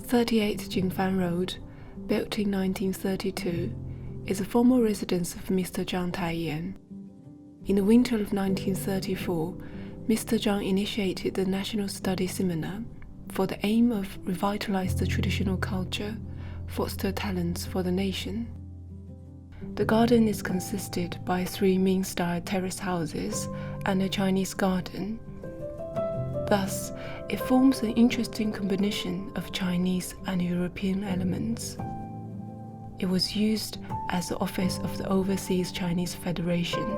38 Jingfan Road, built in 1932, is a former residence of Mr. Zhang Tien. In the winter of 1934, Mr. Zhang initiated the National Study Seminar for the aim of revitalize the traditional culture, foster talents for the nation. The garden is consisted by 3 Ming-style terrace houses and a Chinese garden. Thus, it forms an interesting combination of Chinese and European elements. It was used as the office of the Overseas Chinese Federation.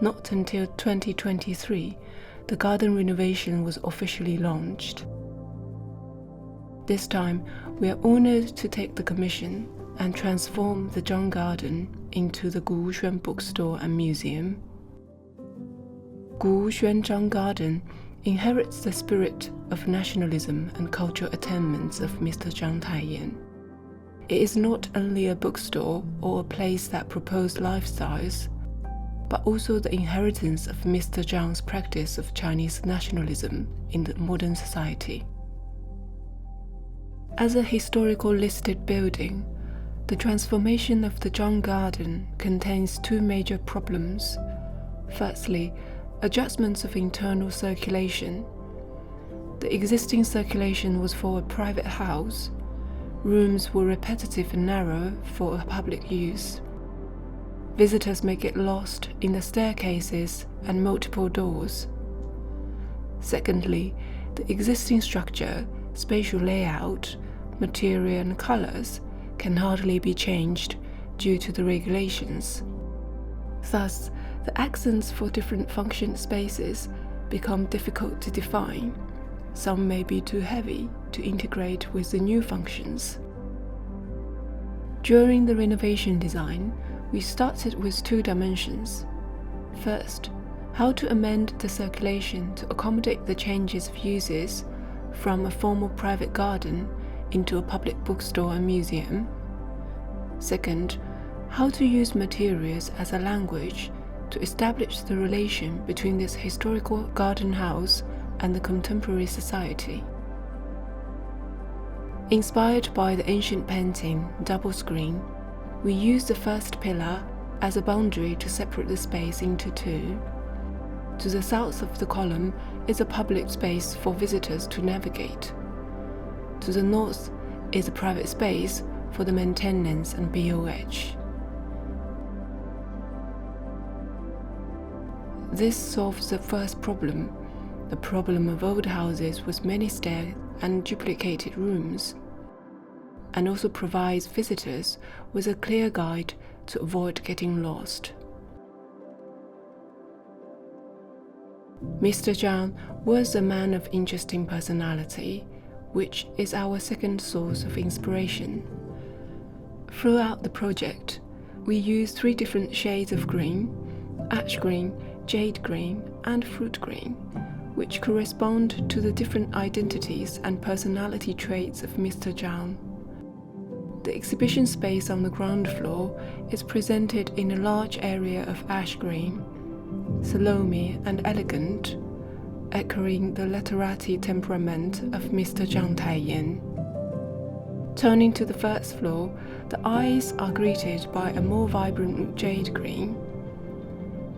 Not until 2023, the garden renovation was officially launched. This time, we are honored to take the commission and transform the Zhang Garden into the Guwushuan Bookstore and Museum. Guwushuan Zhang Garden inherits the spirit of nationalism and cultural attainments of Mr. Zhang Tien. It is not only a bookstore or a place that proposed lifestyles, but also the inheritance of Mr. Zhang's practice of Chinese nationalism in the modern society. As a historical listed building, the transformation of the Zhang Garden contains 2 major problems. Firstly, adjustments of internal circulation. The existing circulation was for a private house. Rooms were repetitive and narrow for public use. Visitors may get lost in the staircases and multiple doors. Secondly, the existing structure, spatial layout, material and colors can hardly be changed due to the regulations. Thus, the accents for different function spaces become difficult to define. Some may be too heavy to integrate with the new functions. During the renovation design, we started with 2 dimensions. First, how to amend the circulation to accommodate the changes of uses from a formal private garden into a public bookstore and museum. Second, how to use materials as a language to establish the relation between this historical garden house and the contemporary society. Inspired by the ancient painting double screen, we used the first pillar as a boundary to separate the space into 2. To the south of the column is a public space for visitors to navigate. To the north is a private space for the maintenance and BOH. This solves the first problem, the problem of old houses with many stairs and duplicated rooms, and also provides visitors with a clear guide to avoid getting lost. Mr. Zhang was a man of interesting personality, which is our second source of inspiration. Throughout the project, we used 3 different shades of green: ash green, jade green, and fruit green, which correspond to the different identities and personality traits of Mr. Zhang. The exhibition space on the ground floor is presented in a large area of ash green, Salome and elegant, echoing the literati temperament of Mr. Zhang Tien. Turning to the first floor, the eyes are greeted by a more vibrant jade green.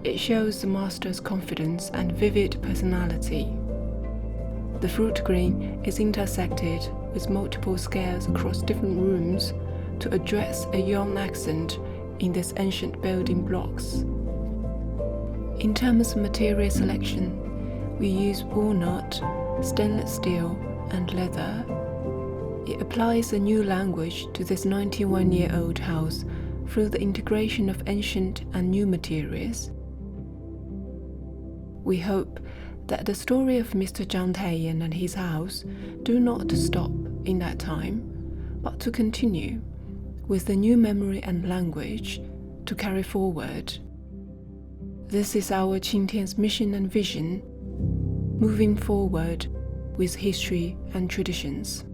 It shows the master's confidence and vivid personality. The fruit green is intersected with multiple scales across different rooms to address a young accent in these ancient building blocks. In terms of material selection, we use walnut, stainless steel, and leather. It applies a new language to this 91-year-old house through the integration of ancient and new materials. We hope that the story of Mr. Zhang Tien and his house do not stop in that time, but to continue with the new memory and language to carry forward. This is our Tien's mission and vision, moving forward with history and traditions.